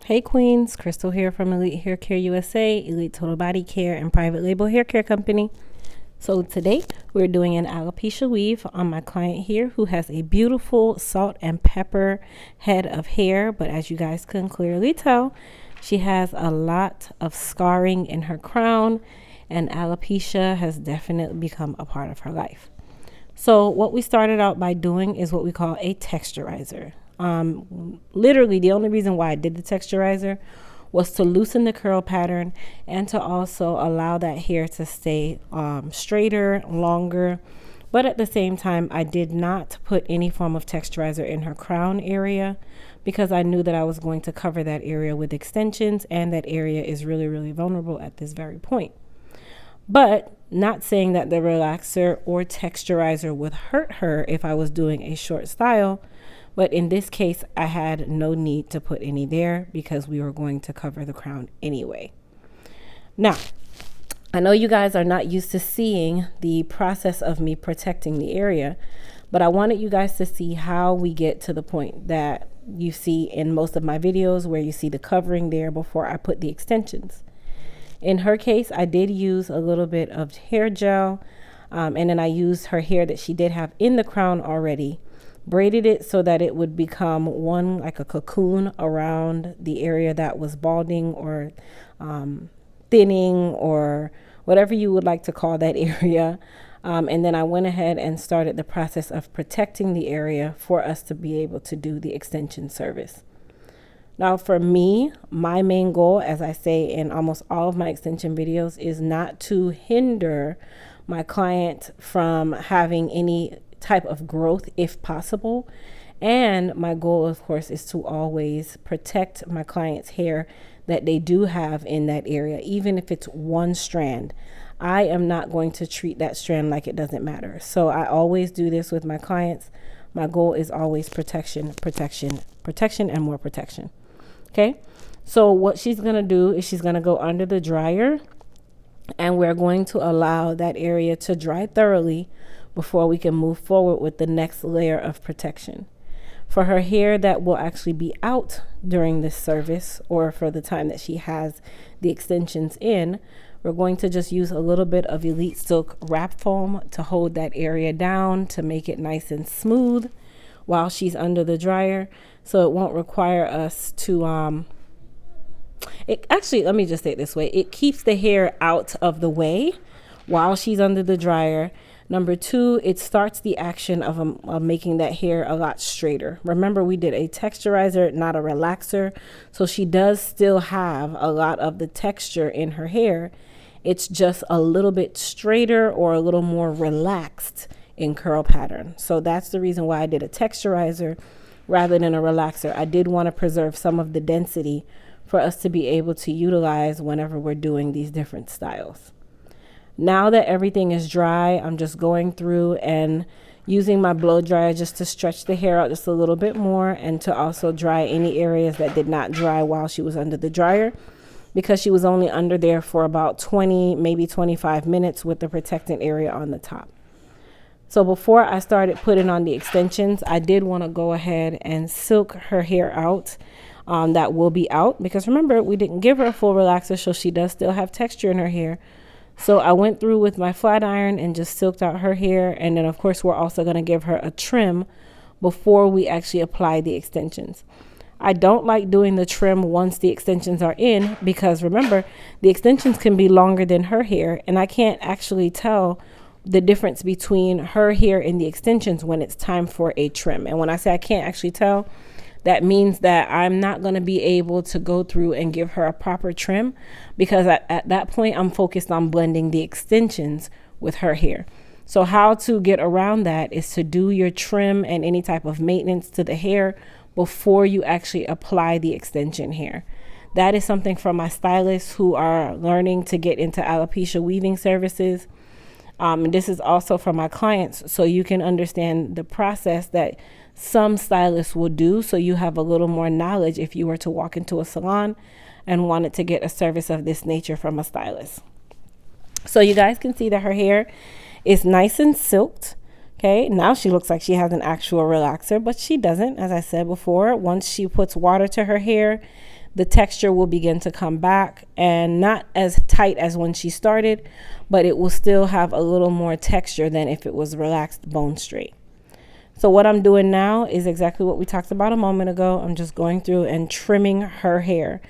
Hey Queens, Crystal here from Elite Hair Care USA, Elite Total Body Care and Private Label Hair Care Company. So today we're doing an alopecia weave on my client here who has a beautiful salt and pepper head of hair, but as you guys can clearly tell, she has a lot of scarring in her crown and alopecia has definitely become a part of her life. So what we started out by doing is what we call a texturizer. Literally the only reason why I did the texturizer was to loosen the curl pattern and to also allow that hair to stay straighter, longer. But at the same time, I did not put any form of texturizer in her crown area because I knew that I was going to cover that area with extensions, and that area is really, really vulnerable at this very point. But not saying that the relaxer or texturizer would hurt her if I was doing a short style. But in this case, I had no need to put any there because we were going to cover the crown anyway. Now, I know you guys are not used to seeing the process of me protecting the area, but I wanted you guys to see how we get to the point that you see in most of my videos where you see the covering there before I put the extensions. In her case, I did use a little bit of hair gel, and then I used her hair that she did have in the crown already, braided it so that it would become one like a cocoon around the area that was balding or thinning or whatever you would like to call that area. And then I went ahead and started the process of protecting the area for us to be able to do the extension service. Now for me, my main goal, as I say in almost all of my extension videos, is not to hinder my client from having any type of growth if possible. And my goal, of course, is to always protect my client's hair that they do have in that area, even if it's one strand. I am not going to treat that strand like it doesn't matter. So I always do this with my clients. My goal is always protection, protection, protection, and more protection. Okay, so what she's going to do is she's going to go under the dryer, and we're going to allow that area to dry thoroughly before we can move forward with the next layer of protection. For her hair that will actually be out during this service, or for the time that she has the extensions in, we're going to just use a little bit of Elite Silk wrap foam to hold that area down to make it nice and smooth while she's under the dryer, so it won't require us to let me just say it this way, it keeps the hair out of the way while she's under the dryer. Number two, it starts the action of making that hair a lot straighter. Remember, we did a texturizer, not a relaxer. So she does still have a lot of the texture in her hair. It's just a little bit straighter or a little more relaxed in curl pattern. So that's the reason why I did a texturizer rather than a relaxer. I did want to preserve some of the density for us to be able to utilize whenever we're doing these different styles. Now that everything is dry, I'm just going through and using my blow dryer just to stretch the hair out just a little bit more, and to also dry any areas that did not dry while she was under the dryer, because she was only under there for about 20, maybe 25 minutes with the protectant area on the top. So before I started putting on the extensions, I did want to go ahead and silk her hair out. That will be out because remember, we didn't give her a full relaxer, so she does still have texture in her hair. So I went through with my flat iron and just silked out her hair. And then of course, we're also going to give her a trim before we actually apply the extensions. I don't like doing the trim once the extensions are in, because remember, the extensions can be longer than her hair, and I can't actually tell the difference between her hair and the extensions when it's time for a trim. And when I say I can't actually tell, that means that I'm not going to be able to go through and give her a proper trim, because at that point I'm focused on blending the extensions with her hair. So how to get around that is to do your trim and any type of maintenance to the hair before you actually apply the extension hair. That is something for my stylists who are learning to get into alopecia weaving services. And this is also for my clients, so you can understand the process that some stylists will do, so you have a little more knowledge if you were to walk into a salon and wanted to get a service of this nature from a stylist. So you guys can see that her hair is nice and silked. Okay, now she looks like she has an actual relaxer, but she doesn't. As I said before, once she puts water to her hair, the texture will begin to come back, and not as tight as when she started, but it will still have a little more texture than if it was relaxed bone straight. So what I'm doing now is exactly what we talked about a moment ago. I'm just going through and trimming her hair.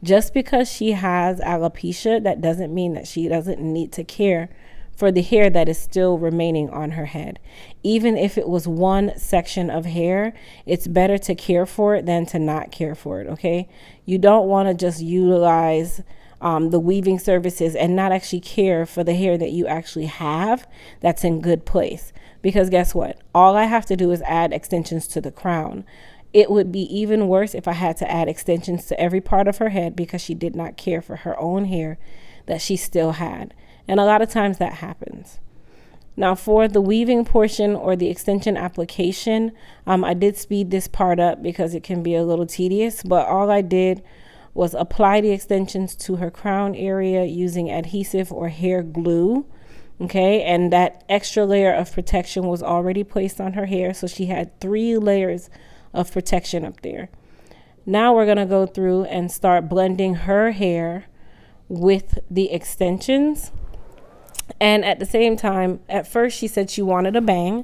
Just because she has alopecia, that doesn't mean that she doesn't need to care for the hair that is still remaining on her head. Even if it was one section of hair, it's better to care for it than to not care for it, okay? You don't want to just utilize the weaving services and not actually care for the hair that you actually have that's in good place. Because guess what? All I have to do is add extensions to the crown. It would be even worse if I had to add extensions to every part of her head because she did not care for her own hair that she still had. And a lot of times that happens. Now for the weaving portion or the extension application, I did speed this part up because it can be a little tedious, but all I did was apply the extensions to her crown area using adhesive or hair glue. Okay, and that extra layer of protection was already placed on her hair, so she had 3 layers of protection up there. Now we're going to go through and start blending her hair with the extensions. And at the same time, at first she said she wanted a bang,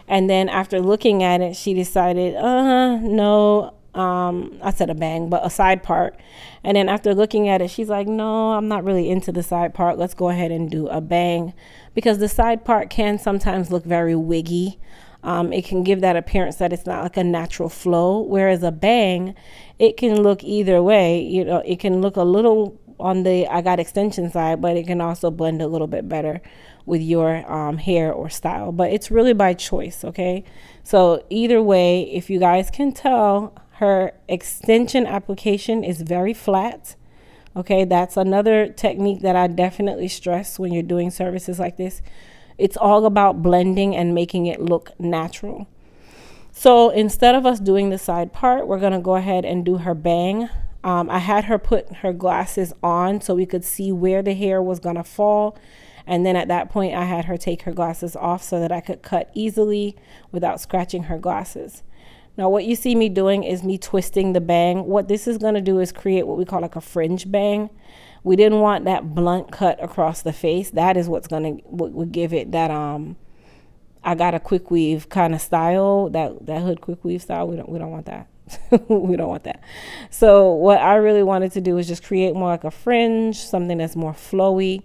and then after looking at it, she decided, no, I said a bang, but a side part. And then after looking at it, she's like, no, I'm not really into the side part. Let's go ahead and do a bang, because the side part can sometimes look very wiggy. It can give that appearance that it's not like a natural flow, whereas a bang, it can look either way. You know, it can look a little on the I got extension side, but it can also blend a little bit better with your hair or style. But it's really by choice, okay? So either way, if you guys can tell, her extension application is very flat. Okay, that's another technique that I definitely stress when you're doing services like this. It's all about blending and making it look natural. So instead of us doing the side part, we're going to go ahead and do her bang. I had her put her glasses on so we could see where the hair was going to fall. And then at that point, I had her take her glasses off so that I could cut easily without scratching her glasses. Now, what you see me doing is me twisting the bang. What this is going to do is create what we call like a fringe bang. We didn't want that blunt cut across the face. That is what's going to would give it that I got a quick weave kind of style, that hood quick weave style. We don't want that. We don't want that. So what I really wanted to do is just create more like a fringe, something that's more flowy.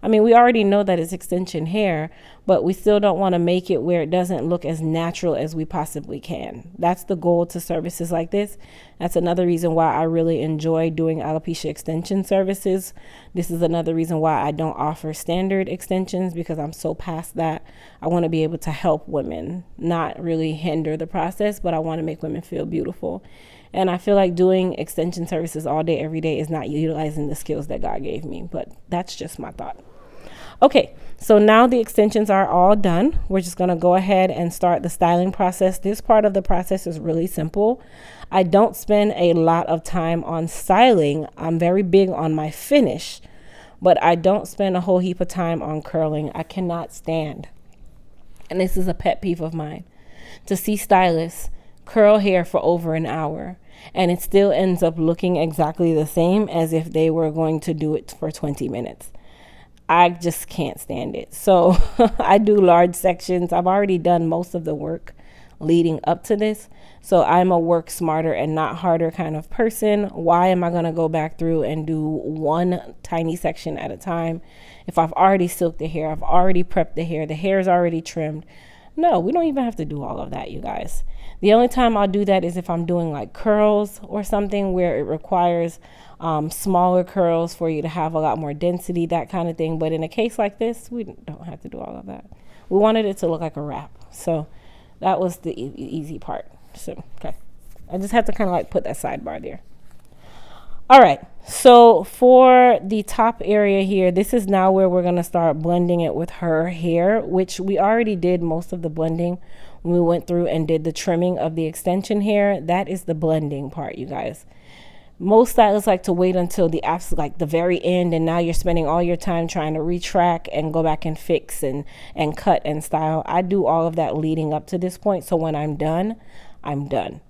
I mean, we already know that it's extension hair, but we still don't want to make it where it doesn't look as natural as we possibly can. That's the goal to services like this. That's another reason why I really enjoy doing alopecia extension services. This is another reason why I don't offer standard extensions, because I'm so past that. I want to be able to help women, not really hinder the process, but I want to make women feel beautiful. And I feel like doing extension services all day, every day is not utilizing the skills that God gave me, but that's just my thought. Okay, so now the extensions are all done. We're just going to go ahead and start the styling process. This part of the process is really simple. I don't spend a lot of time on styling. I'm very big on my finish, but I don't spend a whole heap of time on curling. I cannot stand, and this is a pet peeve of mine, to see stylists curl hair for over an hour and it still ends up looking exactly the same as if they were going to do it for 20 minutes. I just can't stand it. So I do large sections. I've already done most of the work leading up to this. So I'm a work smarter and not harder kind of person. Why am I going to go back through and do one tiny section at a time? If I've already silked the hair, I've already prepped the hair is already trimmed. No, we don't even have to do all of that, you guys. The only time I'll do that is if I'm doing like curls or something where it requires smaller curls for you to have a lot more density, that kind of thing. But in a case like this, we don't have to do all of that. We wanted it to look like a wrap. So that was the easy part. So, okay. I just have to kind of like put that sidebar there. All right. So for the top area here, this is now where we're going to start blending it with her hair, which we already did most of the blending when we went through and did the trimming of the extension hair. That is the blending part, you guys. Most stylists like to wait until the very end, and now you're spending all your time trying to retract and go back and fix and cut and style. I do all of that leading up to this point, so when I'm done, I'm done.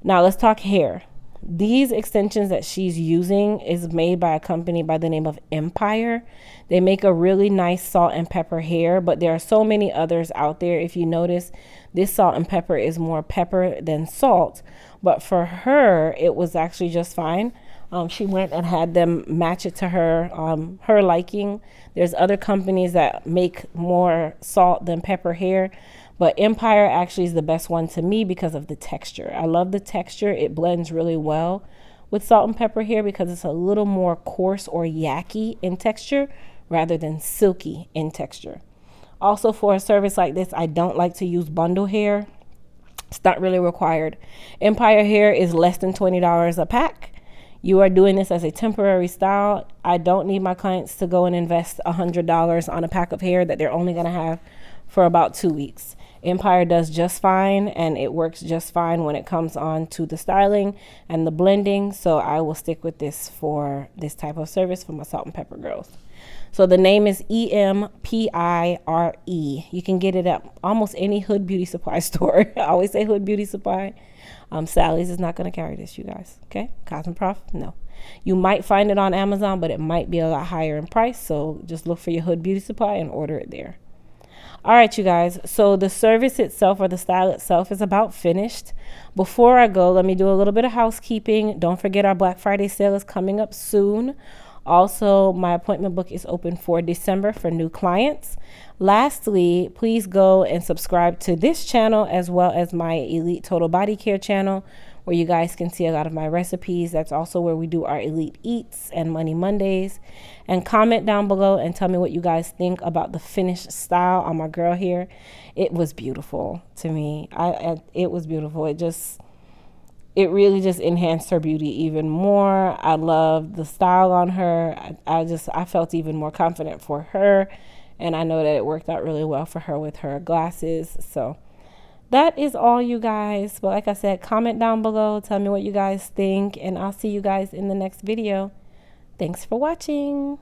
Now let's talk hair. These extensions that she's using is made by a company by the name of Empire. They make a really nice salt and pepper hair, but there are so many others out there. If you notice, this salt and pepper is more pepper than salt, but for her, it was actually just fine. She went and had them match it to her liking. There's other companies that make more salt than pepper hair, but Empire actually is the best one to me because of the texture. I love the texture. It blends really well with salt and pepper hair because it's a little more coarse or yucky in texture rather than silky in texture. Also, for a service like this, I don't like to use bundle hair. It's not really required. Empire hair is less than $20 a pack. You are doing this as a temporary style. I don't need my clients to go and invest $100 on a pack of hair that they're only going to have for about 2 weeks. Empire does just fine, and it works just fine when it comes on to the styling and the blending. So I will stick with this for this type of service for my salt and pepper girls. So the name is Empire. You can get it at almost any Hood Beauty Supply store. I always say Hood Beauty Supply. Sally's is not going to carry this, you guys. Okay, Cosmoprof, no. You might find it on Amazon, but it might be a lot higher in price. So just look for your Hood Beauty Supply and order it there. All right, you guys, so the service itself or the style itself is about finished. Before I go, let me do a little bit of housekeeping. Don't forget our Black Friday sale is coming up soon. Also, my appointment book is open for December for new clients. Lastly, please go and subscribe to this channel as well as my Elite Total Body Care channel, where you guys can see a lot of my recipes. That's also where we do our Elite Eats and Money Mondays. And comment down below and tell me what you guys think about the finished style on my girl here. It was beautiful to me. It was beautiful. It really just enhanced her beauty even more. I loved the style on her. I felt even more confident for her. And I know that it worked out really well for her with her glasses. So that is all, you guys. But like I said, comment down below. Tell me what you guys think. And I'll see you guys in the next video. Thanks for watching.